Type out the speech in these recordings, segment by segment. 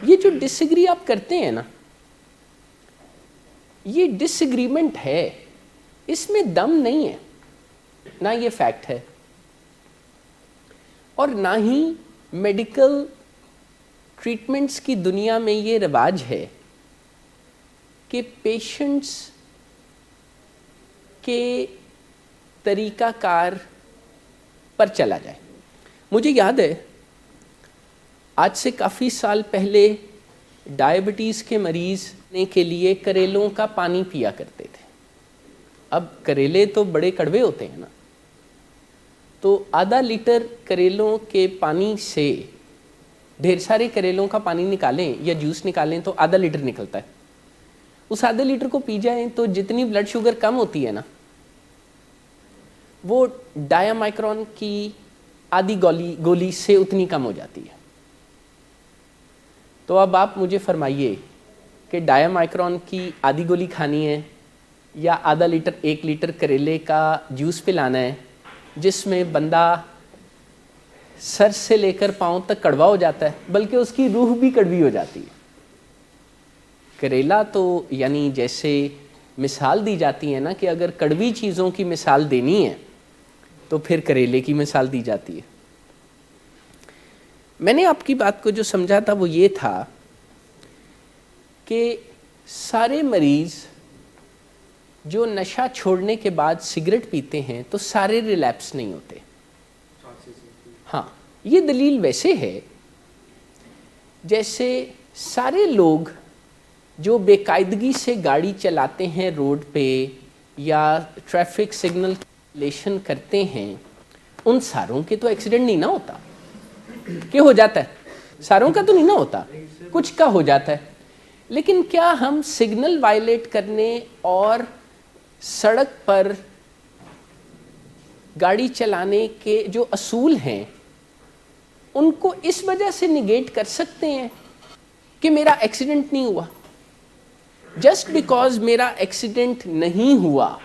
یہ جو ڈس ایگری آپ کرتے ہیں نا، یہ ڈس ایگریمنٹ ہے، اس میں دم نہیں ہے، نہ یہ فیکٹ ہے، اور نہ ہی میڈیکل ٹریٹمنٹس کی دنیا میں یہ رواج ہے کہ پیشنٹس کے طریقہ کار پر چلا جائے۔ مجھے یاد ہے آج سے کافی سال پہلے ڈائبٹیز کے مریض نے کے لیے کریلوں کا پانی پیا کرتے تھے۔ اب کریلے تو بڑے کڑوے ہوتے ہیں نا، تو آدھا لیٹر کریلوں کے پانی سے ڈھیر سارے کریلوں کا پانی نکالیں یا جوس نکالیں تو آدھا لیٹر نکلتا ہے۔ اس آدھے لیٹر کو پی جائیں تو جتنی بلڈ شوگر کم ہوتی ہے نا، وہ ڈایا مائکرون کی آدھی گولی سے اتنی کم ہو جاتی ہے۔ تو اب آپ مجھے فرمائیے کہ ڈایا مائکرون کی آدھی گولی کھانی ہے یا آدھا لیٹر 1 لیٹر کریلے کا جوس پلانا ہے جس میں بندہ سر سے لے کر پاؤں تک کڑوا ہو جاتا ہے، بلکہ اس کی روح بھی کڑوی ہو جاتی ہے۔ کریلا تو یعنی جیسے مثال دی جاتی ہے نا کہ اگر کڑوی چیزوں کی مثال دینی ہے تو پھر کریلے کی مثال دی جاتی ہے۔ میں نے آپ کی بات کو جو سمجھا تھا وہ یہ تھا کہ سارے مریض جو نشہ چھوڑنے کے بعد سگریٹ پیتے ہیں تو سارے ریلیپس نہیں ہوتے۔ ہاں، یہ دلیل ویسے ہے جیسے سارے لوگ جو بے قاعدگی سے گاڑی چلاتے ہیں روڈ پہ یا ٹریفک سگنل وائلیشن کرتے ہیں، ان ساروں کے تو ایکسیڈنٹ نہیں نہ ہوتا، کہ ہو جاتا ہے، ساروں کا تو نہیں نہ ہوتا، کچھ کا ہو جاتا ہے۔ لیکن کیا ہم سگنل وائلیٹ کرنے اور سڑک پر گاڑی چلانے کے جو اصول ہیں ان کو اس وجہ سے نگیٹ کر سکتے ہیں کہ میرا ایکسیڈنٹ نہیں ہوا؟ جسٹ بیکاز میرا ایکسیڈنٹ نہیں ہوا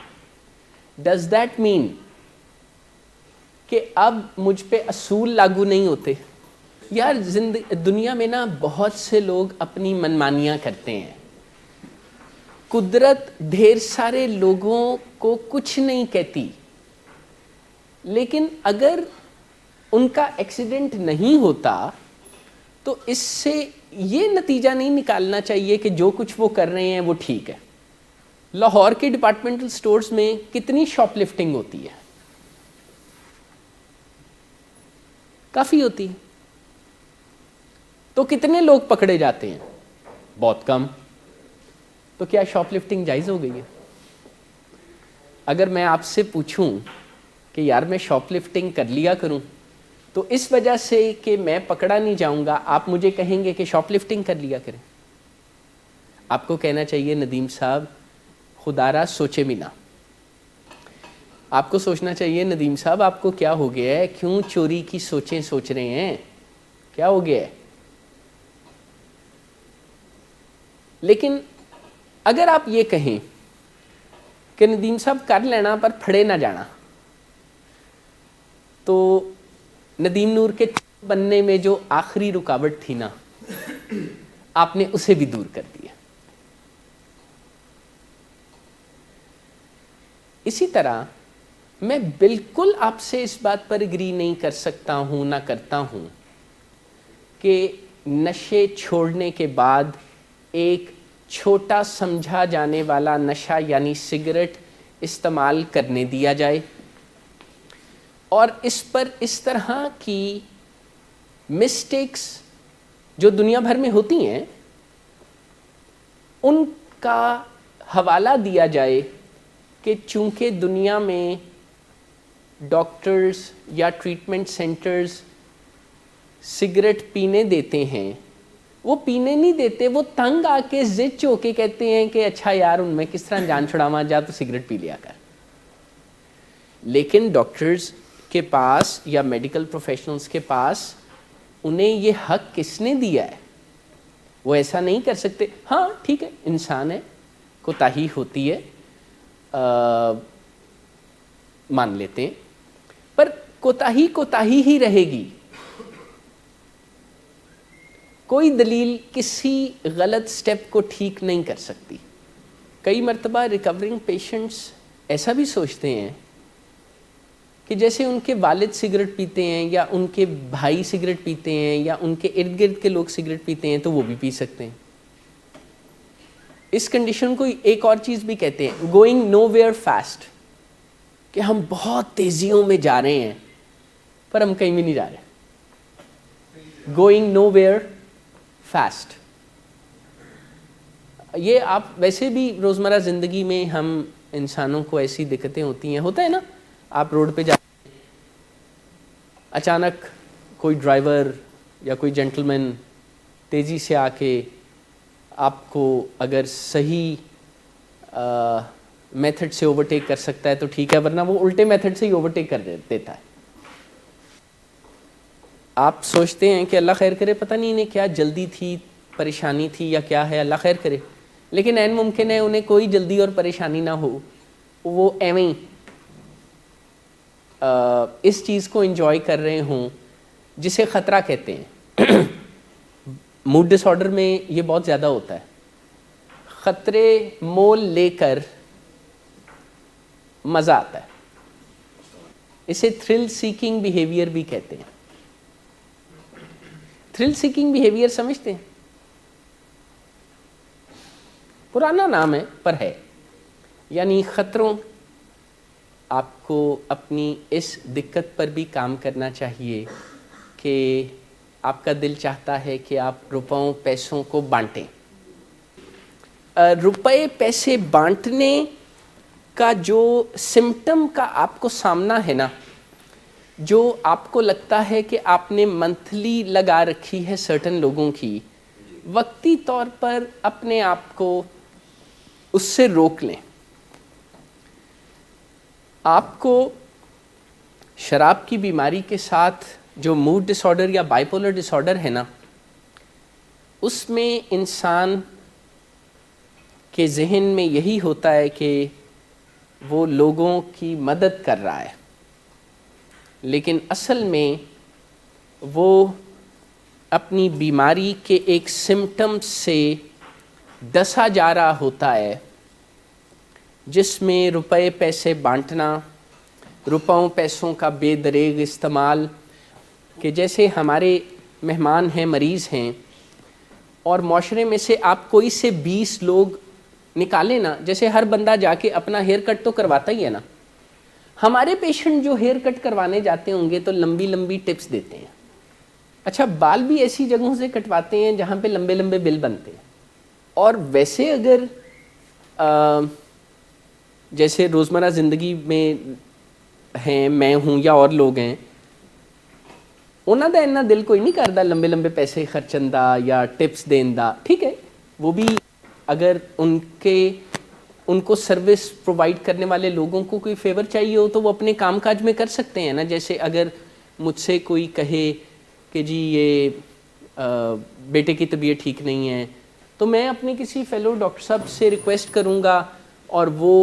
ڈز دیٹ مین کہ اب مجھ پہ اصول لاگو نہیں ہوتے؟ یار دنیا میں نا بہت سے لوگ اپنی منمانیاں کرتے ہیں۔ قدرت ڈھیر سارے لوگوں کو کچھ نہیں کہتی، لیکن اگر ان کا ایکسیڈنٹ نہیں ہوتا تو اس سے یہ نتیجہ نہیں نکالنا چاہیے کہ جو کچھ وہ کر رہے ہیں وہ ٹھیک ہے۔ لاہور کے ڈپارٹمنٹل سٹورز میں کتنی شاپ لفٹنگ ہوتی ہے؟ کافی ہوتی ہے۔ تو کتنے لوگ پکڑے جاتے ہیں؟ بہت کم۔ تو کیا شاپ لفٹنگ جائز ہو گئی ہے؟ اگر میں آپ سے پوچھوں کہ یار میں شاپ لفٹنگ کر لیا کروں تو اس وجہ سے کہ میں پکڑا نہیں جاؤں گا، آپ مجھے کہیں گے کہ شاپ لفٹنگ کر لیا کریں؟ آپ کو کہنا چاہیے ندیم صاحب خدا را سوچے بھی نہ۔ آپ کو سوچنا چاہیے ندیم صاحب آپ کو کیا ہو گیا ہے، کیوں چوری کی سوچیں سوچ رہے ہیں، کیا ہو گیا ہے؟ لیکن اگر آپ یہ کہیں کہ ندیم صاحب کر لینا پر پھڑے نہ جانا، تو ندیم نور کے بننے میں جو آخری رکاوٹ تھی نا، آپ نے اسے بھی دور کر دیا۔ اسی طرح میں بالکل آپ سے اس بات پر اگری نہیں کر سکتا ہوں، نہ کرتا ہوں کہ نشے چھوڑنے کے بعد ایک چھوٹا سمجھا جانے والا نشہ یعنی سگریٹ استعمال کرنے دیا جائے، اور اس پر اس طرح کی مسٹیکس جو دنیا بھر میں ہوتی ہیں ان کا حوالہ دیا جائے کہ چونکہ دنیا میں ڈاکٹرز یا ٹریٹمنٹ سینٹرز سگریٹ پینے دیتے ہیں، وہ پینے نہیں دیتے، وہ تنگ آ کے زچ ہو کے کہتے ہیں کہ اچھا یار ان میں کس طرح جان چھڑاواں، جا تو سگریٹ پی لیا کر۔ لیکن ڈاکٹرز کے پاس یا میڈیکل پروفیشنلز کے پاس انہیں یہ حق کس نے دیا ہے؟ وہ ایسا نہیں کر سکتے۔ ہاں ٹھیک ہے، انسان ہے، کوتاہی ہوتی ہے، مان لیتے ہیں، پر کوتاہی کوتاہی ہی رہے گی۔ کوئی دلیل کسی غلط سٹیپ کو ٹھیک نہیں کر سکتی. کئی مرتبہ ریکورنگ پیشنٹس ایسا بھی سوچتے ہیں کہ جیسے ان کے والد سگریٹ پیتے ہیں یا ان کے بھائی سگریٹ پیتے ہیں یا ان کے ارد گرد کے لوگ سگریٹ پیتے ہیں تو وہ بھی پی سکتے ہیں. اس کنڈیشن کو ایک اور چیز بھی کہتے ہیں گوئنگ نو ویئر فاسٹ، کہ ہم بہت تیزیوں میں جا رہے ہیں پر ہم کہیں بھی نہیں جا رہے. Going nowhere fast. یہ آپ ویسے بھی روزمرہ زندگی میں ہم انسانوں کو ایسی دقتیں ہوتی ہیں، ہوتا ہے نا، آپ روڈ پہ جاتے ہیں، اچانک کوئی ڈرائیور یا کوئی جینٹلمین تیزی سے آ کے آپ کو اگر صحیح میتھڈ سے اوورٹیک کر سکتا ہے تو ٹھیک ہے، ورنہ وہ الٹے میتھڈ سے ہی اوورٹیک کر دیتا ہے. آپ سوچتے ہیں کہ اللہ خیر کرے، پتہ نہیں انہیں کیا جلدی تھی، پریشانی تھی یا کیا ہے، اللہ خیر کرے، لیکن عین ممکن ہے انہیں کوئی جلدی اور پریشانی نہ ہو، وہ ایویں ہی اس چیز کو انجوائے کر رہے ہوں جسے خطرہ کہتے ہیں. موڈ ڈس آرڈر میں یہ بہت زیادہ ہوتا ہے. خطرے مول لے کر مزہ آتا ہے. اسے تھرل سیکنگ بیہیویئر بھی کہتے ہیں. تھرل سیکنگ بیہیویئر سمجھتے ہیں؟ پرانا نام ہے پر ہے، یعنی خطروں. آپ کو اپنی اس دقت پر بھی کام کرنا چاہیے کہ آپ کا دل چاہتا ہے کہ آپ روپوں پیسوں کو بانٹیں. روپے پیسے بانٹنے کا جو سمٹم کا آپ کو سامنا ہے نا، جو آپ کو لگتا ہے کہ آپ نے منتھلی لگا رکھی ہے سرٹن لوگوں کی، وقتی طور پر اپنے آپ کو اس سے روک لیں. آپ کو شراب کی بیماری کے ساتھ جو موڈ ڈس آرڈر یا بائی پولر ڈس آرڈر ہے نا، اس میں انسان کے ذہن میں یہی ہوتا ہے کہ وہ لوگوں کی مدد کر رہا ہے، لیکن اصل میں وہ اپنی بیماری کے ایک سمٹم سے ڈسا جا رہا ہوتا ہے، جس میں روپے پیسے بانٹنا، روپوں پیسوں کا بے دریغ استعمال. کہ جیسے ہمارے مہمان ہیں، مریض ہیں، اور معاشرے میں سے آپ کوئی سے 20 لوگ نکالیں نا، جیسے ہر بندہ جا کے اپنا ہیئر کٹ تو کرواتا ہی ہے نا. ہمارے پیشنٹ جو ہیئر کٹ کروانے جاتے ہوں گے تو لمبی لمبی ٹپس دیتے ہیں. اچھا، بال بھی ایسی جگہوں سے کٹواتے ہیں جہاں پہ لمبے لمبے بل بنتے ہیں. اور ویسے اگر جیسے روزمرہ زندگی میں ہیں، میں ہوں یا اور لوگ ہیں، انہوں دا اتنا دل کوئی نہیں کرتا لمبے لمبے پیسے خرچن دا یا ٹپس دین دا. ٹھیک ہے، وہ بھی اگر ان کو سروس پرووائڈ کرنے والے لوگوں کو کوئی فیور چاہیے ہو تو وہ اپنے کام کاج میں کر سکتے ہیں نا. جیسے اگر مجھ سے کوئی کہے کہ جی یہ بیٹے کی طبیعت ٹھیک نہیں ہے، تو میں اپنے کسی فیلو ڈاکٹر صاحب سے ریکویسٹ کروں گا اور وہ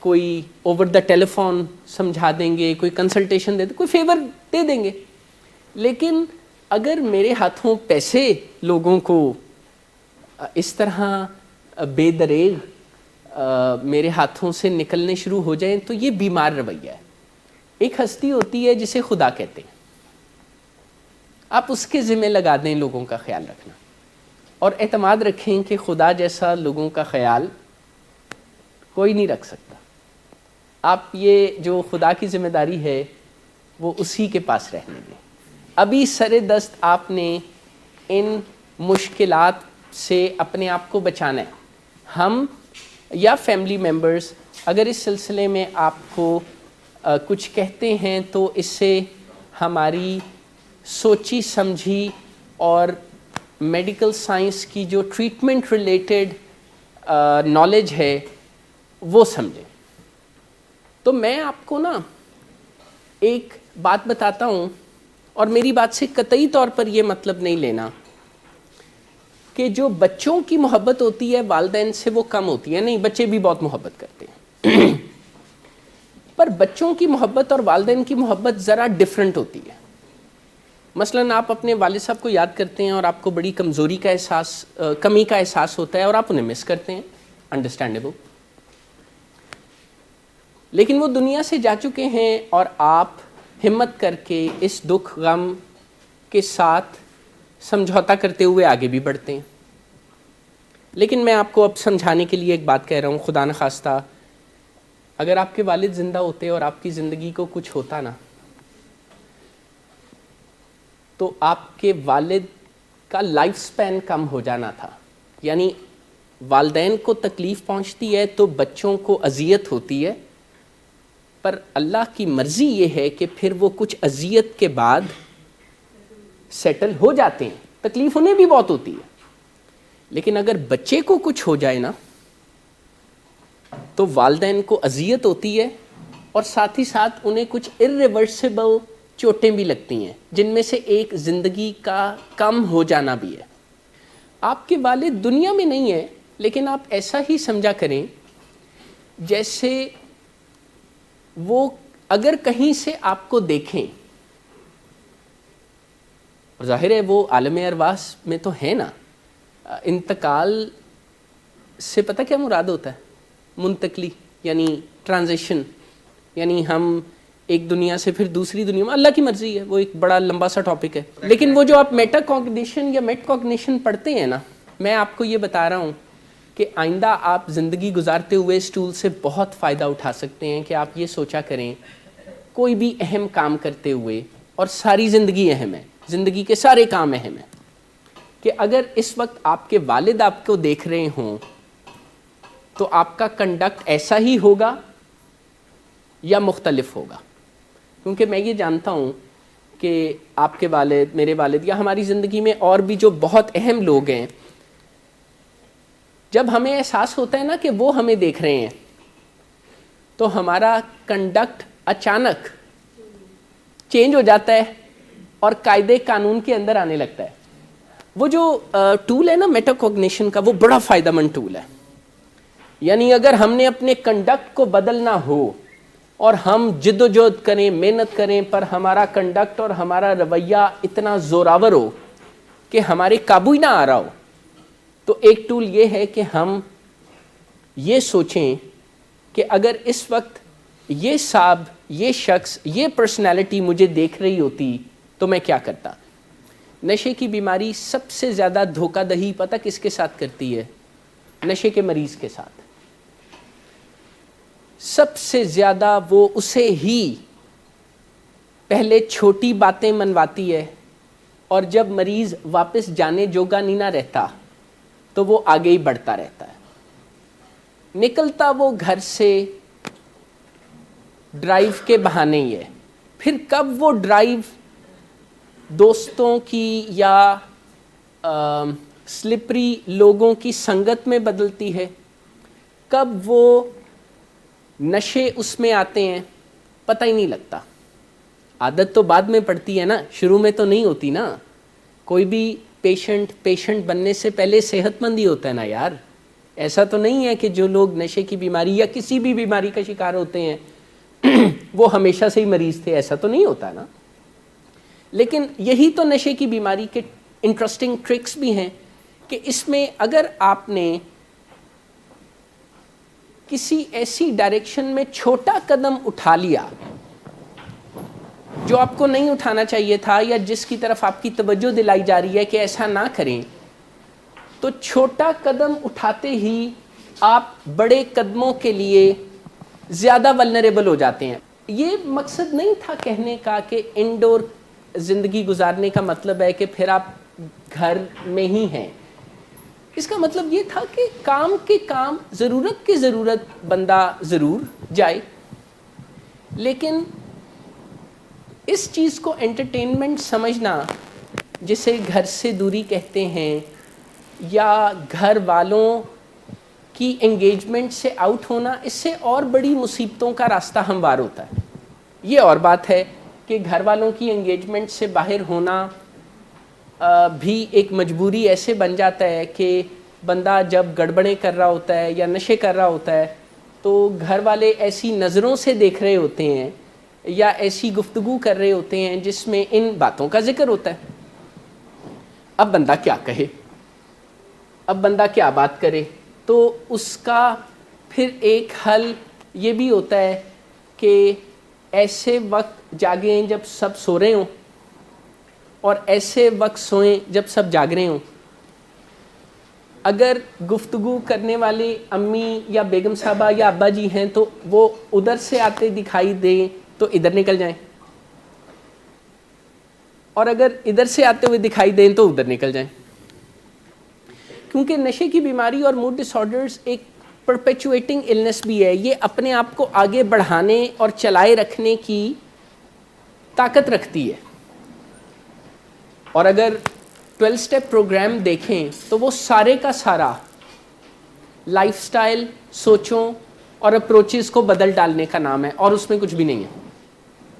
کوئی اوور دا ٹیلی فون سمجھا دیں گے، کوئی کنسلٹیشن دے دیں، کوئی فیور دے دیں گے. لیکن اگر میرے ہاتھوں پیسے لوگوں کو اس طرح بے دریغ میرے ہاتھوں سے نکلنے شروع ہو جائیں تو یہ بیمار رویہ ہے. ایک ہستی ہوتی ہے جسے خدا کہتے ہیں، آپ اس کے ذمہ لگا دیں لوگوں کا خیال رکھنا، اور اعتماد رکھیں کہ خدا جیسا لوگوں کا خیال کوئی نہیں رکھ سکتا. آپ یہ جو خدا کی ذمہ داری ہے وہ اسی کے پاس رہنے دیں. ابھی سر دست آپ نے ان مشکلات سے اپنے آپ کو بچانا ہے. ہم یا فیملی ممبرز اگر اس سلسلے میں آپ کو کچھ کہتے ہیں تو اس سے ہماری سوچی سمجھی اور میڈیکل سائنس کی جو ٹریٹمنٹ ریلیٹڈ نالج ہے وہ سمجھیں. تو میں آپ کو نا ایک بات بتاتا ہوں، اور میری بات سے قطعی طور پر یہ مطلب نہیں لینا کہ جو بچوں کی محبت ہوتی ہے والدین سے وہ کم ہوتی ہے. نہیں، بچے بھی بہت محبت کرتے ہیں پر بچوں کی محبت اور والدین کی محبت ذرا ڈیفرنٹ ہوتی ہے. مثلاً آپ اپنے والد صاحب کو یاد کرتے ہیں اور آپ کو بڑی کمزوری کا احساس، کمی کا احساس ہوتا ہے اور آپ انہیں مس کرتے ہیں، انڈرسٹینڈیبل. لیکن وہ دنیا سے جا چکے ہیں اور آپ ہمت کر کے اس دکھ غم کے ساتھ سمجھوتا کرتے ہوئے آگے بھی بڑھتے ہیں. لیکن میں آپ کو اب سمجھانے کے لیے ایک بات کہہ رہا ہوں، خدا نخواستہ اگر آپ کے والد زندہ ہوتے اور آپ کی زندگی کو کچھ ہوتا نا، تو آپ کے والد کا لائف سپین کم ہو جانا تھا. یعنی والدین کو تکلیف پہنچتی ہے تو بچوں کو اذیت ہوتی ہے، پر اللہ کی مرضی یہ ہے کہ پھر وہ کچھ اذیت کے بعد سیٹل ہو جاتے ہیں. تکلیف انہیں بھی بہت ہوتی ہے، لیکن اگر بچے کو کچھ ہو جائے نا تو والدین کو اذیت ہوتی ہے اور ساتھ ہی ساتھ انہیں کچھ irreversible چوٹیں بھی لگتی ہیں، جن میں سے ایک زندگی کا کم ہو جانا بھی ہے. آپ کے والد دنیا میں نہیں ہیں، لیکن آپ ایسا ہی سمجھا کریں جیسے وہ اگر کہیں سے آپ کو دیکھیں، ظاہر ہے وہ عالم ارواح میں تو ہے نا، انتقال سے پتہ کیا مراد ہوتا ہے؟ منتقلی، یعنی ٹرانزیشن، یعنی ہم ایک دنیا سے پھر دوسری دنیا میں، اللہ کی مرضی ہے، وہ ایک بڑا لمبا سا ٹاپک ہے. لیکن وہ جو آپ میٹا کوگنیشن یا میٹ کوگنیشن پڑھتے ہیں نا، میں آپ کو یہ بتا رہا ہوں کہ آئندہ آپ زندگی گزارتے ہوئے اس ٹول سے بہت فائدہ اٹھا سکتے ہیں. کہ آپ یہ سوچا کریں کوئی بھی اہم کام کرتے ہوئے، اور ساری زندگی اہم ہے، زندگی کے سارے کام اہم ہیں، کہ اگر اس وقت آپ کے والد آپ کو دیکھ رہے ہوں تو آپ کا کنڈکٹ ایسا ہی ہوگا یا مختلف ہوگا. کیونکہ میں یہ جانتا ہوں کہ آپ کے والد، میرے والد، یا ہماری زندگی میں اور بھی جو بہت اہم لوگ ہیں، جب ہمیں احساس ہوتا ہے نا کہ وہ ہمیں دیکھ رہے ہیں تو ہمارا کنڈکٹ اچانک چینج ہو جاتا ہے اور قاعدے قانون کے اندر آنے لگتا ہے. وہ جو ٹول ہے نا میٹا کوگنیشن کا، وہ بڑا فائدہ مند ٹول ہے. یعنی اگر ہم نے اپنے کنڈکٹ کو بدلنا ہو اور ہم جد و جہد کریں، محنت کریں، پر ہمارا کنڈکٹ اور ہمارا رویہ اتنا زوراور ہو کہ ہمارے قابو ہی نہ آ رہا ہو، تو ایک ٹول یہ ہے کہ ہم یہ سوچیں کہ اگر اس وقت یہ صاحب، یہ شخص، یہ پرسنالٹی مجھے دیکھ رہی ہوتی تو میں کیا کرتا. نشے کی بیماری سب سے زیادہ دھوکہ دہی پتہ کس کے ساتھ کرتی ہے؟ نشے کے مریض کے ساتھ. سب سے زیادہ وہ اسے ہی پہلے چھوٹی باتیں منواتی ہے، اور جب مریض واپس جانے جوگا نہیں نہ رہتا تو وہ آگے ہی بڑھتا رہتا ہے. نکلتا وہ گھر سے ڈرائیو کے بہانے ہی ہے، پھر کب وہ ڈرائیو دوستوں کی یا سلپری لوگوں کی سنگت میں بدلتی ہے، کب وہ نشے اس میں آتے ہیں، پتہ ہی نہیں لگتا. عادت تو بعد میں پڑتی ہے نا، شروع میں تو نہیں ہوتی نا. کوئی بھی پیشنٹ بننے سے پہلے صحت مند ہی ہوتا ہے نا یار. ایسا تو نہیں ہے کہ جو لوگ نشے کی بیماری یا کسی بھی بیماری کا شکار ہوتے ہیں وہ ہمیشہ سے ہی مریض تھے، ایسا تو نہیں ہوتا نا. لیکن یہی تو نشے کی بیماری کے انٹرسٹنگ ٹرکس بھی ہیں کہ اس میں اگر آپ نے کسی ایسی ڈائریکشن میں چھوٹا قدم اٹھا لیا جو آپ کو نہیں اٹھانا چاہیے تھا، یا جس کی طرف آپ کی توجہ دلائی جا رہی ہے کہ ایسا نہ کریں، تو چھوٹا قدم اٹھاتے ہی آپ بڑے قدموں کے لیے زیادہ ولنریبل ہو جاتے ہیں. یہ مقصد نہیں تھا کہنے کا کہ انڈور زندگی گزارنے کا مطلب ہے کہ پھر آپ گھر میں ہی ہیں. اس کا مطلب یہ تھا کہ کام کے کام، ضرورت کی ضرورت بندہ ضرور جائے، لیکن اس چیز کو انٹرٹینمنٹ سمجھنا، جسے گھر سے دوری کہتے ہیں، یا گھر والوں کی انگیجمنٹ سے آؤٹ ہونا، اس سے اور بڑی مصیبتوں کا راستہ ہموار ہوتا ہے. یہ اور بات ہے کہ گھر والوں کی انگیجمنٹ سے باہر ہونا بھی ایک مجبوری ایسے بن جاتا ہے کہ بندہ جب گڑبڑیں کر رہا ہوتا ہے یا نشے کر رہا ہوتا ہے تو گھر والے ایسی نظروں سے دیکھ رہے ہوتے ہیں یا ایسی گفتگو کر رہے ہوتے ہیں جس میں ان باتوں کا ذکر ہوتا ہے. اب بندہ کیا کہے, اب بندہ کیا بات کرے؟ تو اس کا پھر ایک حل یہ بھی ہوتا ہے کہ ایسے وقت جاگیں جب سب سو رہے ہوں اور ایسے وقت سوئیں جب سب جاگ رہے ہوں. اگر گفتگو کرنے والے امی یا بیگم صاحبہ یا ابا جی ہیں تو وہ ادھر سے آتے دکھائی دیں تو ادھر نکل جائیں, اور اگر ادھر سے آتے ہوئے دکھائی دیں تو ادھر نکل جائیں. کیونکہ نشے کی بیماری اور موڈ ڈس آرڈرز ایک پرپیچویٹنگ النس بھی ہے. یہ اپنے آپ کو آگے بڑھانے اور چلائے رکھنے کی طاقت رکھتی ہے. اور اگر 12 سٹیپ پروگرام دیکھیں تو وہ سارے کا سارا لائف سٹائل, سوچوں اور اپروچز کو بدل ڈالنے کا نام ہے, اور اس میں کچھ بھی نہیں ہے.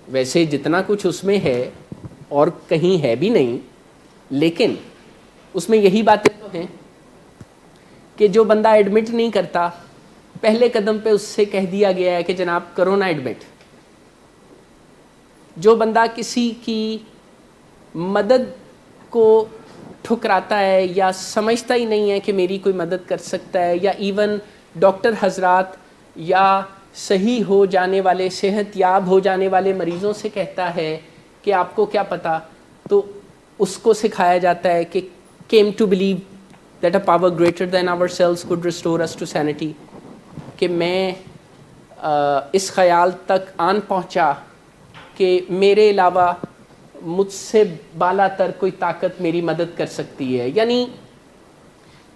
ویسے جتنا کچھ اس میں ہے اور کہیں ہے بھی نہیں, لیکن اس میں یہی باتیں تو ہیں کہ جو بندہ ایڈمٹ نہیں کرتا, پہلے قدم پہ اس سے کہہ دیا گیا ہے کہ جناب کرو نا ایڈمٹ. جو بندہ کسی کی مدد کو ٹھکراتا ہے یا سمجھتا ہی نہیں ہے کہ میری کوئی مدد کر سکتا ہے, یا ایون ڈاکٹر حضرات یا صحیح ہو جانے والے, صحت یاب ہو جانے والے مریضوں سے کہتا ہے کہ آپ کو کیا پتہ, تو اس کو سکھایا جاتا ہے کہ came to believe that a power greater than ourselves could restore us to sanity, کہ میں اس خیال تک آن پہنچا کہ میرے علاوہ مجھ سے بالا تر کوئی طاقت میری مدد کر سکتی ہے. یعنی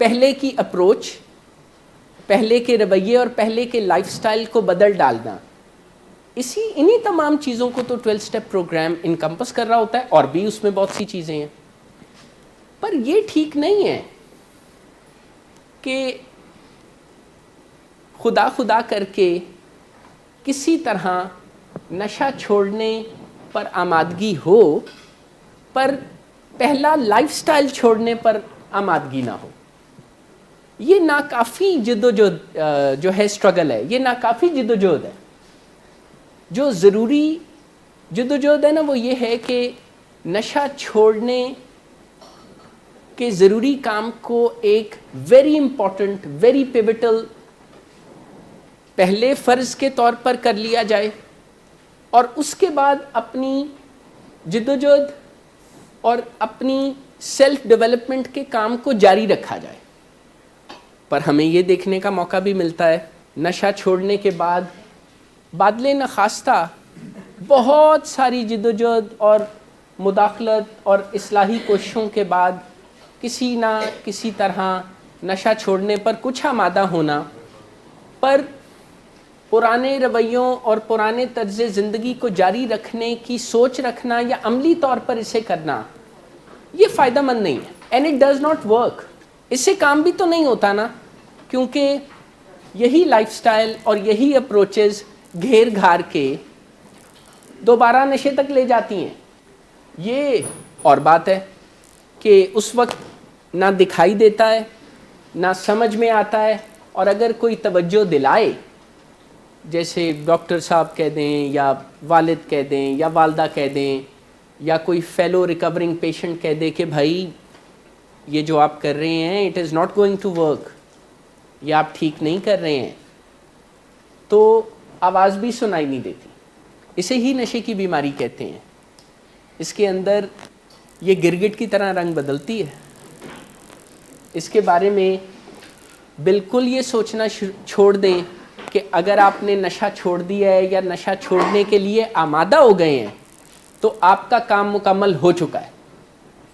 پہلے کی اپروچ, پہلے کے رویے اور پہلے کے لائف سٹائل کو بدل ڈالنا, انہی تمام چیزوں کو تو 12 سٹیپ پروگرام انکمپس کر رہا ہوتا ہے, اور بھی اس میں بہت سی چیزیں ہیں. پر یہ ٹھیک نہیں ہے کہ خدا خدا کر کے کسی طرح نشہ چھوڑنے پر آمادگی ہو, پر پہلا لائف سٹائل چھوڑنے پر آمادگی نہ ہو. یہ ناکافی جدوجہد جو ہے, اسٹرگل ہے, یہ ناکافی جدوجہد ہے. جو ضروری جدوجہد ہے نا, وہ یہ ہے کہ نشہ چھوڑنے کے ضروری کام کو ایک ویری امپورٹنٹ, ویری پیوٹل پہلے فرض کے طور پر کر لیا جائے, اور اس کے بعد اپنی جدوجہد اور اپنی سیلف ڈیولپمنٹ کے کام کو جاری رکھا جائے. پر ہمیں یہ دیکھنے کا موقع بھی ملتا ہے نشہ چھوڑنے کے بعد بادل نخواستہ بہت ساری جدوجہد اور مداخلت اور اصلاحی کوششوں کے بعد کسی نہ کسی طرح نشہ چھوڑنے پر کچھ آمادہ ہونا, پر پرانے رویوں اور پرانے طرز زندگی کو جاری رکھنے کی سوچ رکھنا یا عملی طور پر اسے کرنا, یہ فائدہ مند نہیں ہے. And it does not work. اس سے کام بھی تو نہیں ہوتا نا, کیونکہ یہی لائف سٹائل اور یہی اپروچز گھیر گھار کے دوبارہ نشے تک لے جاتی ہیں. یہ اور بات ہے کہ اس وقت نہ دکھائی دیتا ہے, نہ سمجھ میں آتا ہے, اور اگر کوئی توجہ دلائے, جیسے ڈاکٹر صاحب کہہ دیں یا والد کہہ دیں یا والدہ کہہ دیں یا کوئی فیلو ریکورنگ پیشنٹ کہہ دے کہ بھائی یہ جو آپ کر رہے ہیں it is not going to work, یہ آپ ٹھیک نہیں کر رہے ہیں, تو آواز بھی سنائی نہیں دیتی. اسے ہی نشے کی بیماری کہتے ہیں. اس کے اندر یہ گرگٹ کی طرح رنگ بدلتی ہے. اس کے بارے میں بالکل یہ سوچنا چھوڑ دیں کہ اگر آپ نے نشہ چھوڑ دیا ہے یا نشہ چھوڑنے کے لیے آمادہ ہو گئے ہیں تو آپ کا کام مکمل ہو چکا ہے.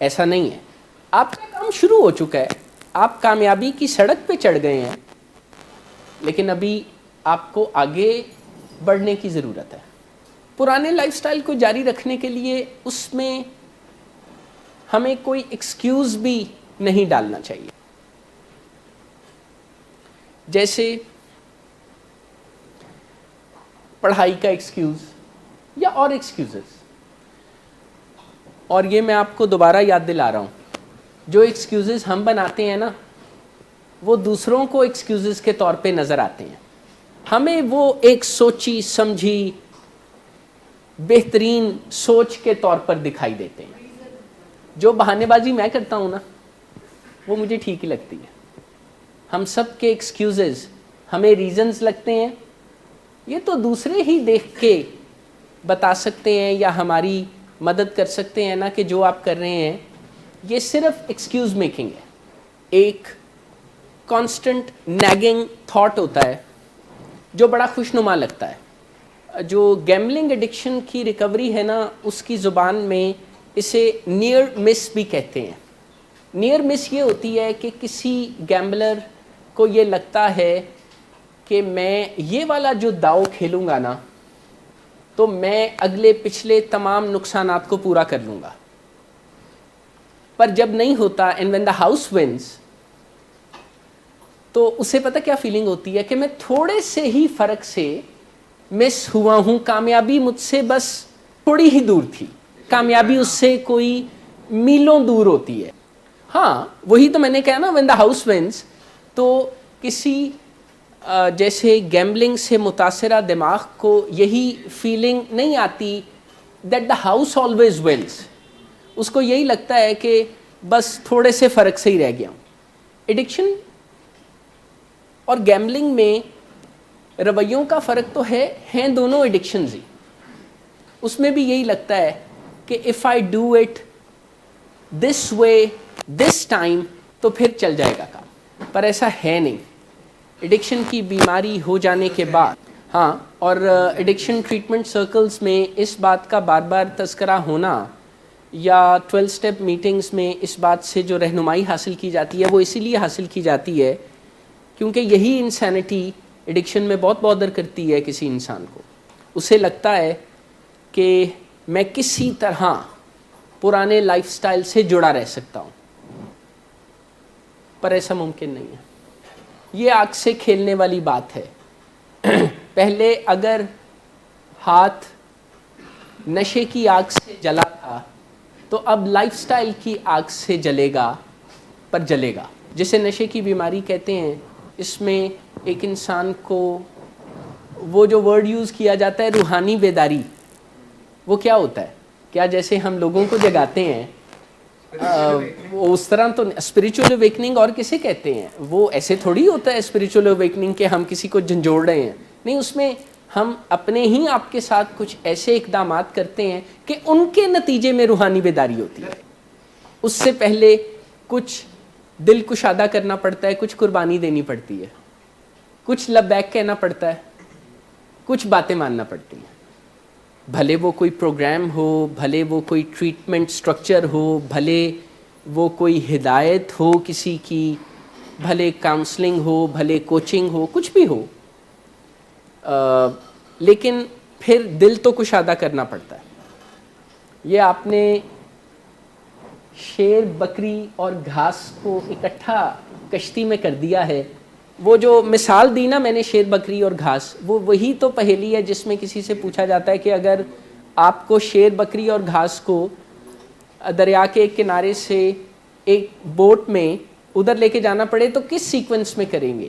ایسا نہیں ہے. آپ کا کام شروع ہو چکا ہے, آپ کامیابی کی سڑک پہ چڑھ گئے ہیں, لیکن ابھی آپ کو آگے بڑھنے کی ضرورت ہے. پرانے لائف سٹائل کو جاری رکھنے کے لیے اس میں ہمیں کوئی ایکسکیوز بھی نہیں ڈالنا چاہیے. جیسے پڑھائی کا ایکسکیوز یا اور ایکسکیوزز. اور یہ میں آپ کو دوبارہ یاد دلا رہا ہوں, جو ایکسکیوزز ہم بناتے ہیں نا, وہ دوسروں کو ایکسکیوزز کے طور پہ نظر آتے ہیں. ہمیں وہ ایک سوچی سمجھی بہترین سوچ کے طور پر دکھائی دیتے ہیں. جو بہانے بازی میں کرتا ہوں نا وہ مجھے ٹھیک ہی لگتی ہے. ہم سب کے ایکسکیوزز ہمیں ریزنز لگتے ہیں, یہ تو دوسرے ہی دیکھ کے بتا سکتے ہیں یا ہماری مدد کر سکتے ہیں نا کہ جو آپ کر رہے ہیں یہ صرف ایکسکیوز میکنگ ہے. ایک کانسٹنٹ نیگنگ تھاٹ ہوتا ہے جو بڑا خوشنما لگتا ہے. جو گیمبلنگ ایڈکشن کی ریکوری ہے نا اس کی زبان میں اسے نیئر مس بھی کہتے ہیں. نیئر مس یہ ہوتی ہے کہ کسی گیمبلر کو یہ لگتا ہے کہ میں یہ والا جو داؤ کھیلوں گا نا تو میں اگلے پچھلے تمام نقصانات کو پورا کر لوں گا, پر جب نہیں ہوتا and when the house wins تو اسے پتہ کیا فیلنگ ہوتی ہے کہ میں تھوڑے سے ہی فرق سے مس ہوا ہوں, کامیابی مجھ سے بس تھوڑی ہی دور تھی, کامیابی اس سے کوئی میلوں دور ہوتی ہے. ہاں وہی تو میں نے کہا نا وین دا ہاؤس ونس, تو کسی جیسے گیمبلنگ سے متاثرہ دماغ کو یہی فیلنگ نہیں آتی that the house always wins. اس کو یہی لگتا ہے کہ بس تھوڑے سے فرق سے ہی رہ گیا ہوں. ایڈکشن اور گیمبلنگ میں رویوں کا فرق تو ہیں دونوں ایڈکشنز ہی. اس میں بھی یہی لگتا ہے کہ if I do it this way this time تو پھر چل جائے گا کام, پر ایسا ہے نہیں. ایڈکشن کی بیماری ہو جانے کے بعد ہاں, اور ایڈکشن ٹریٹمنٹ سرکلز میں اس بات کا بار بار تذکرہ ہونا یا 12 اسٹیپ میٹنگز میں اس بات سے جو رہنمائی حاصل کی جاتی ہے وہ اسی لیے حاصل کی جاتی ہے کیونکہ یہی انسینٹی ایڈکشن میں بہت بادر کرتی ہے کسی انسان کو. اسے لگتا ہے کہ میں کسی طرح پرانے لائف سٹائل سے جڑا رہ سکتا ہوں, پر ایسا ممکن نہیں ہے. یہ آگ سے کھیلنے والی بات ہے. پہلے اگر ہاتھ نشے کی آگ سے جلا تھا تو اب لائف سٹائل کی آگ سے جلے گا, پر جلے گا. جسے نشے کی بیماری کہتے ہیں, اس میں ایک انسان کو وہ جو ورڈ یوز کیا جاتا ہے روحانی بیداری, وہ کیا ہوتا ہے؟ کیا جیسے ہم لوگوں کو جگاتے ہیں وہ اس طرح تو اسپریچول اویکننگ اور کسے کہتے ہیں, وہ ایسے تھوڑی ہوتا ہے اسپریچول اویکننگ کہ ہم کسی کو جھنجھوڑ رہے ہیں. نہیں, اس میں ہم اپنے ہی آپ کے ساتھ کچھ ایسے اقدامات کرتے ہیں کہ ان کے نتیجے میں روحانی بیداری ہوتی ہے. اس سے پہلے کچھ دل کشادہ کرنا پڑتا ہے, کچھ قربانی دینی پڑتی ہے, کچھ لبیک کہنا پڑتا ہے, کچھ باتیں ماننا پڑتی ہیں. بھلے وہ کوئی پروگرام ہو, بھلے وہ کوئی ٹریٹمنٹ سٹرکچر ہو, بھلے وہ کوئی ہدایت ہو کسی کی, بھلے کاؤنسلنگ ہو, بھلے کوچنگ ہو, کچھ بھی ہو, لیکن پھر دل تو کشادہ کرنا پڑتا ہے. یہ آپ نے شیر بکری اور گھاس کو اکٹھا کشتی میں کر دیا ہے. وہ جو مثال دی نا میں نے شیر بکری اور گھاس, وہ وہی تو پہیلی ہے جس میں کسی سے پوچھا جاتا ہے کہ اگر آپ کو شیر بکری اور گھاس کو دریا کے ایک کنارے سے ایک بوٹ میں ادھر لے کے جانا پڑے تو کس سیکوینس میں کریں گے؟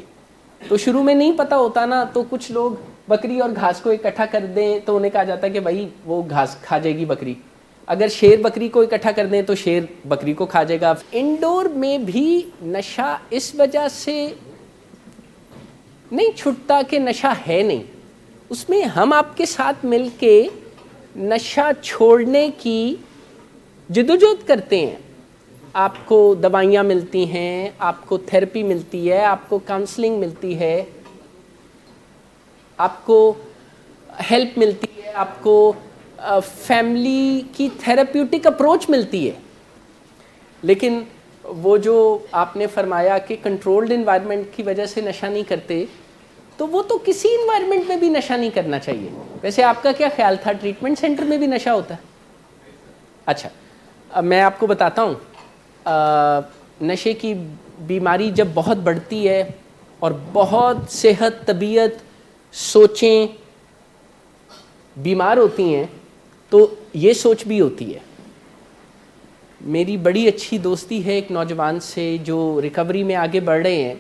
تو شروع میں نہیں پتہ ہوتا نا, تو کچھ لوگ بکری اور گھاس کو اکٹھا کر دیں تو انہیں کہا جاتا ہے کہ بھائی وہ گھاس کھا جائے گی بکری. اگر شیر بکری کو اکٹھا کر دیں تو شیر بکری کو کھا جائے گا. انڈور میں بھی نشہ اس وجہ سے نہیں چھٹتا کہ نشہ ہے نہیں, اس میں ہم آپ کے ساتھ مل کے نشہ چھوڑنے کی جدوجہد کرتے ہیں. آپ کو دوائیاں ملتی ہیں, آپ کو تھیراپی ملتی ہے, آپ کو کاؤنسلنگ ملتی ہے, آپ کو ہیلپ ملتی ہے, آپ کو فیملی کی تھیراپیوٹک اپروچ ملتی ہے. لیکن وہ جو آپ نے فرمایا کہ کنٹرولڈ انوائرمنٹ کی وجہ سے نشہ نہیں کرتے, تو وہ تو کسی انوائرمنٹ میں بھی نشہ نہیں کرنا چاہیے. ویسے آپ کا کیا خیال تھا, ٹریٹمنٹ سینٹر میں بھی نشہ ہوتا ہے؟ اچھا, اب میں آپ کو بتاتا ہوں. نشے کی بیماری جب بہت بڑھتی ہے اور بہت صحت, طبیعت, سوچیں بیمار ہوتی ہیں تو یہ سوچ بھی ہوتی ہے. میری بڑی اچھی دوستی ہے ایک نوجوان سے جو ریکوری میں آگے بڑھ رہے ہیں.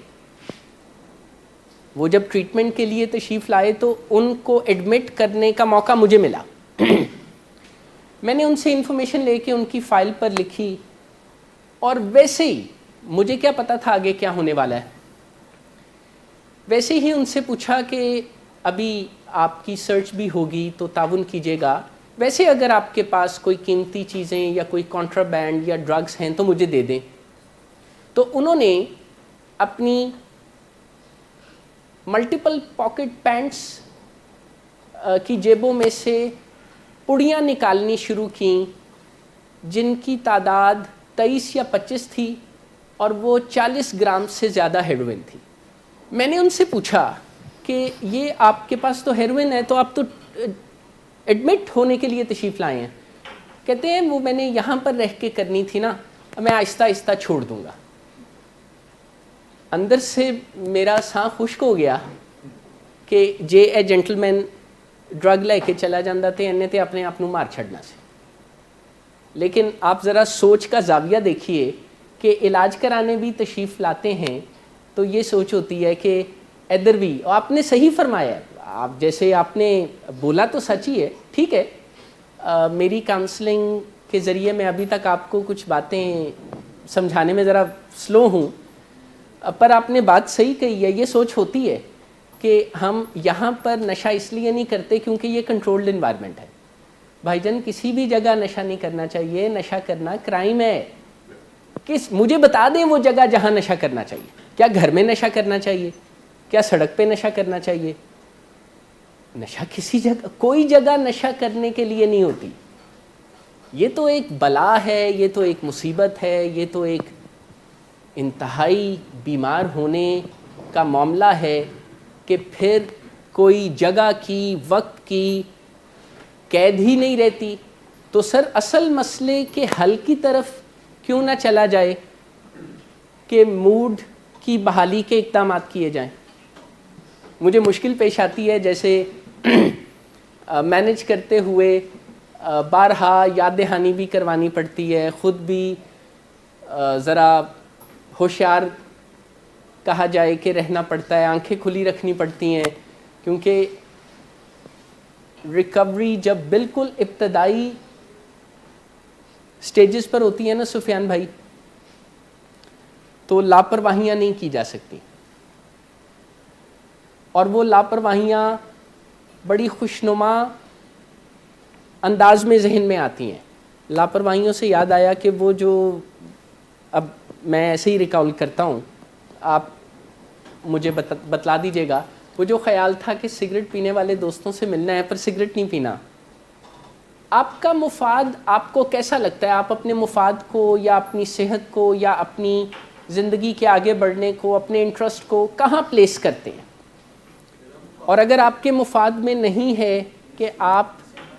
وہ جب ٹریٹمنٹ کے لیے تشریف لائے تو ان کو ایڈمٹ کرنے کا موقع مجھے ملا. میں نے ان سے انفارمیشن لے کے ان کی فائل پر لکھی, اور ویسے ہی مجھے کیا پتا تھا آگے کیا ہونے والا ہے, ویسے ہی ان سے پوچھا کہ ابھی آپ کی سرچ بھی ہوگی تو تعاون کیجیے گا, ویسے اگر آپ کے پاس کوئی قیمتی چیزیں یا کوئی کانٹرابینڈ یا ڈرگس ہیں تو مجھے دے دیں. تو انہوں نے اپنی ملٹیپل پاکٹ پینٹس کی جیبوں میں سے پڑیاں نکالنی شروع کیں جن کی تعداد 23 یا 25 تھی, اور وہ 40 گرام سے زیادہ ہیروئن تھی. میں نے ان سے پوچھا کہ یہ آپ کے پاس تو ہیروئن ہے, تو آپ تو ایڈمٹ ہونے کے لیے تشریف لائے ہیں. کہتے ہیں وہ میں نے یہاں پر رہ کے کرنی تھی نا, میں آہستہ آہستہ چھوڑ دوں گا. اندر سے میرا ساں خشک ہو گیا کہ جے اے جینٹل مین ڈرگ لے کے چلا جاتا تے انہیں تے اپنے آپ مار چھڑنا سے. لیکن آپ ذرا سوچ کا زاویہ دیکھیے کہ علاج کرانے بھی تشریف لاتے ہیں تو یہ سوچ ہوتی ہے کہ ادھر بھی, اور آپ نے صحیح فرمایا ہے, آپ جیسے آپ نے بولا تو سچ ہی ہے. ٹھیک ہے, میری کاؤنسلنگ کے ذریعے میں ابھی تک آپ کو کچھ باتیں سمجھانے میں ذرا سلو ہوں, پر آپ نے بات صحیح کہی ہے. یہ سوچ ہوتی ہے کہ ہم یہاں پر نشہ اس لیے نہیں کرتے کیونکہ یہ کنٹرولڈ انوائرمنٹ ہے. بھائی جان کسی بھی جگہ نشہ نہیں کرنا چاہیے, نشہ کرنا کرائم ہے. مجھے بتا دیں وہ جگہ جہاں نشہ کرنا چاہیے. کیا گھر میں نشہ کرنا چاہیے؟ کیا سڑک پہ نشہ کرنا چاہیے؟ نشہ کسی جگہ, کوئی جگہ نشہ کرنے کے لیے نہیں ہوتی. یہ تو ایک بلا ہے, یہ تو ایک مصیبت ہے, یہ تو ایک انتہائی بیمار ہونے کا معاملہ ہے کہ پھر کوئی جگہ کی, وقت کی قید ہی نہیں رہتی. تو سر اصل مسئلے کے حل کی طرف کیوں نہ چلا جائے کہ موڈ کی بحالی کے اقدامات کیے جائیں. مجھے مشکل پیش آتی ہے جیسے مینج کرتے ہوئے بارہا یاد دہانی بھی کروانی پڑتی ہے, خود بھی ذرا ہوشیار کہا جائے کہ رہنا پڑتا ہے, آنکھیں کھلی رکھنی پڑتی ہیں, کیونکہ ریکوری جب بالکل ابتدائی سٹیجز پر ہوتی ہے نا سفیان بھائی, تو لاپرواہیاں نہیں کی جا سکتی, اور وہ لاپرواہیاں بڑی خوشنما انداز میں ذہن میں آتی ہیں. لاپرواہیوں سے یاد آیا کہ وہ جو, اب میں ایسے ہی ریکال کرتا ہوں, آپ مجھے بتلا دیجیے گا, وہ جو خیال تھا کہ سگریٹ پینے والے دوستوں سے ملنا ہے پر سگریٹ نہیں پینا. آپ کا مفاد آپ کو کیسا لگتا ہے؟ آپ اپنے مفاد کو یا اپنی صحت کو یا اپنی زندگی کے آگے بڑھنے کو, اپنے انٹرسٹ کو کہاں پلیس کرتے ہیں؟ اور اگر آپ کے مفاد میں نہیں ہے کہ آپ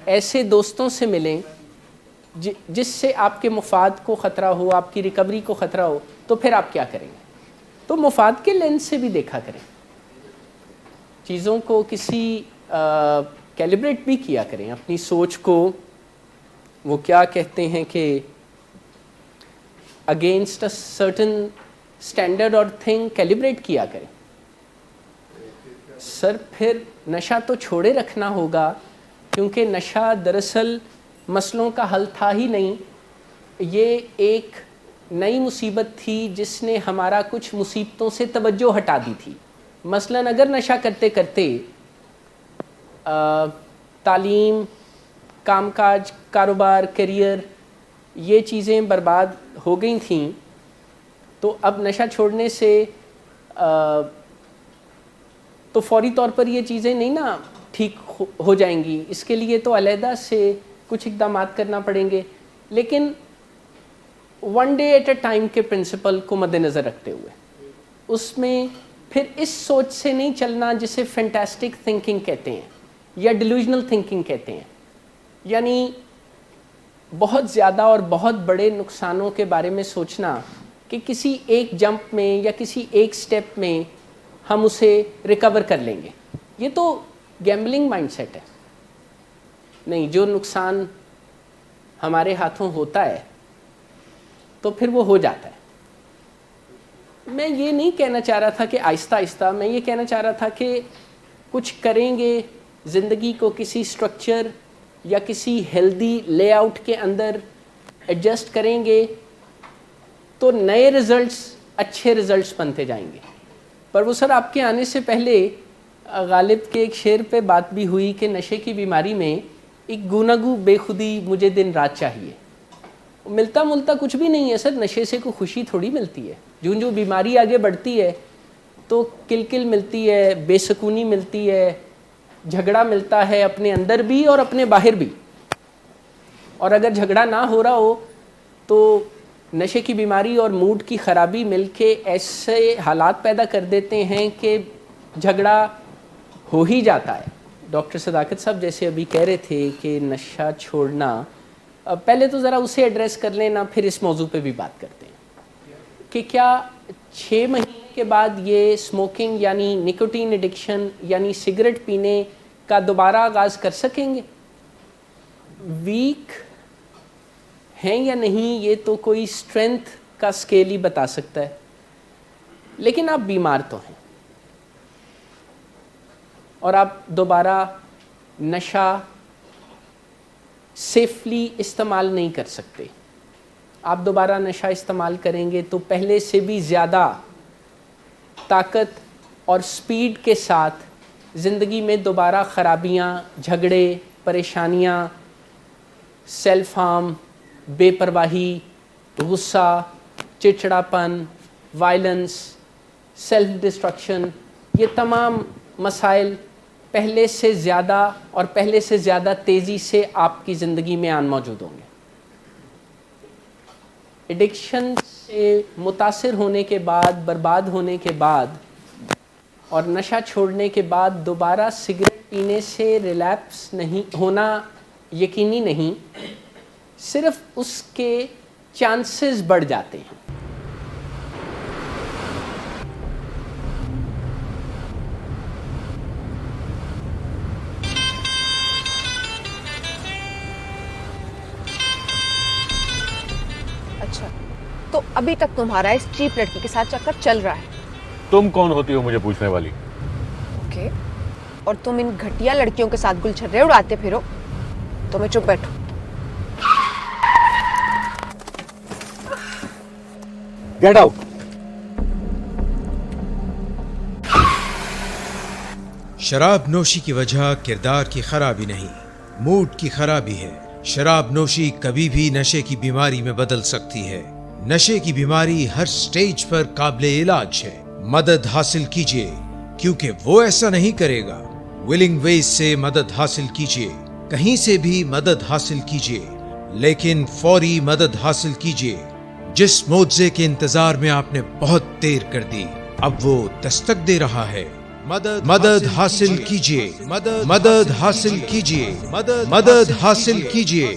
ایسے دوستوں سے ملیں جس سے آپ کے مفاد کو خطرہ ہو, آپ کی ریکوری کو خطرہ ہو, تو پھر آپ کیا کریں گے؟ تو مفاد کے لینس سے بھی دیکھا کریں, چیزوں کو کسی کیلیبریٹ بھی کیا کریں, اپنی سوچ کو. وہ کیا کہتے ہیں کہ اگینسٹ اے سرٹن اسٹینڈرڈ اور تھنگ کیلیبریٹ کیا کریں. سر پھر نشہ تو چھوڑے رکھنا ہوگا, کیونکہ نشہ دراصل مسئلوں کا حل تھا ہی نہیں, یہ ایک نئی مصیبت تھی جس نے ہمارا کچھ مصیبتوں سے توجہ ہٹا دی تھی. مثلاً اگر نشہ کرتے کرتے تعلیم, کام کاج, کاروبار, کیریئر, یہ چیزیں برباد ہو گئی تھیں, تو اب نشہ چھوڑنے سے تو فوری طور پر یہ چیزیں نہیں نا ٹھیک ہو جائیں گی. اس کے لیے تو علیحدہ سے کچھ اقدامات کرنا پڑیں گے, لیکن one day at a time کے پرنسپل کو مد نظر رکھتے ہوئے اس میں پھر اس سوچ سے نہیں چلنا جسے فینٹاسٹک تھنکنگ کہتے ہیں یا ڈیلوژنل تھنکنگ کہتے ہیں, یعنی بہت زیادہ اور بہت بڑے نقصانوں کے بارے میں سوچنا کہ کسی ایک جمپ میں یا کسی ایک سٹیپ میں ہم اسے ریکور کر لیں گے. یہ تو گیمبلنگ مائنڈ سیٹ ہے. نہیں, جو نقصان ہمارے ہاتھوں ہوتا ہے تو پھر وہ ہو جاتا ہے. میں یہ نہیں کہنا چاہ رہا تھا کہ آہستہ آہستہ, میں یہ کہنا چاہ رہا تھا کہ کچھ کریں گے, زندگی کو کسی سٹرکچر یا کسی ہیلدی لے آؤٹ کے اندر ایڈجسٹ کریں گے تو نئے ریزلٹس، اچھے ریزلٹس بنتے جائیں گے. پر وہ سر آپ کے آنے سے پہلے غالب کے ایک شعر پہ بات بھی ہوئی کہ نشے کی بیماری میں ایک گوناگو بے خودی مجھے دن رات چاہیے. ملتا ملتا کچھ بھی نہیں ہے سر، نشے سے کوئی خوشی تھوڑی ملتی ہے. جو بیماری آگے بڑھتی ہے تو کل ملتی ہے، بے سکونی ملتی ہے، جھگڑا ملتا ہے اپنے اندر بھی اور اپنے باہر بھی. اور اگر جھگڑا نہ ہو رہا ہو تو نشے کی بیماری اور موڈ کی خرابی مل کے ایسے حالات پیدا کر دیتے ہیں کہ جھگڑا ہو ہی جاتا ہے. ڈاکٹر صداقت صاحب جیسے ابھی کہہ رہے تھے کہ نشہ چھوڑنا، پہلے تو ذرا اسے ایڈریس کر لینا، پھر اس موضوع پہ بھی بات کرتے ہیں کہ کیا 6 مہینے کے بعد یہ اسموکنگ یعنی نکوٹین ایڈکشن یعنی سگریٹ پینے کا دوبارہ آغاز کر سکیں گے؟ ویک ہیں یا نہیں یہ تو کوئی اسٹرینتھ کا اسکیل ہی بتا سکتا ہے، لیکن آپ بیمار تو ہیں اور آپ دوبارہ نشہ سیفلی استعمال نہیں کر سکتے. آپ دوبارہ نشہ استعمال کریں گے تو پہلے سے بھی زیادہ طاقت اور سپیڈ کے ساتھ زندگی میں دوبارہ خرابیاں، جھگڑے، پریشانیاں، سیلف ہارم، بے پرواہی، غصہ، چڑچڑاپن، وائلنس، سیلف ڈسٹرکشن، یہ تمام مسائل پہلے سے زیادہ اور پہلے سے زیادہ تیزی سے آپ کی زندگی میں آن موجود ہوں گے. ایڈکشن سے متاثر ہونے کے بعد، برباد ہونے کے بعد اور نشہ چھوڑنے کے بعد دوبارہ سگریٹ پینے سے ریلیپس نہیں ہونا یقینی نہیں، صرف اس کے چانسز بڑھ جاتے ہیں. اچھا، تو ابھی تک تمہارا اس چیپ لڑکی کے ساتھ چکر چل رہا ہے؟ تم کون ہوتی ہو مجھے پوچھنے والی؟ اوکے، اور تم ان گھٹیا لڑکیوں کے ساتھ گل چھرے اڑاتے پھرو تو میں چپ بیٹھوں. Get out. شراب نوشی کی وجہ کردار کی خرابی نہیں، موڈ کی خرابی ہے. شراب نوشی کبھی بھی نشے کی بیماری میں بدل سکتی ہے. نشے کی بیماری ہر سٹیج پر قابل علاج ہے. مدد حاصل کیجیے کیونکہ وہ ایسا نہیں کرے گا. ولنگ ویز سے مدد حاصل کیجیے، کہیں سے بھی مدد حاصل کیجیے، لیکن فوری مدد حاصل کیجیے. جس معجزے کے انتظار میں آپ نے بہت دیر کر دی، اب وہ دستک دے رہا ہے. مدد حاصل کیجیے، مدد حاصل کیجیے، مدد حاصل کیجیے.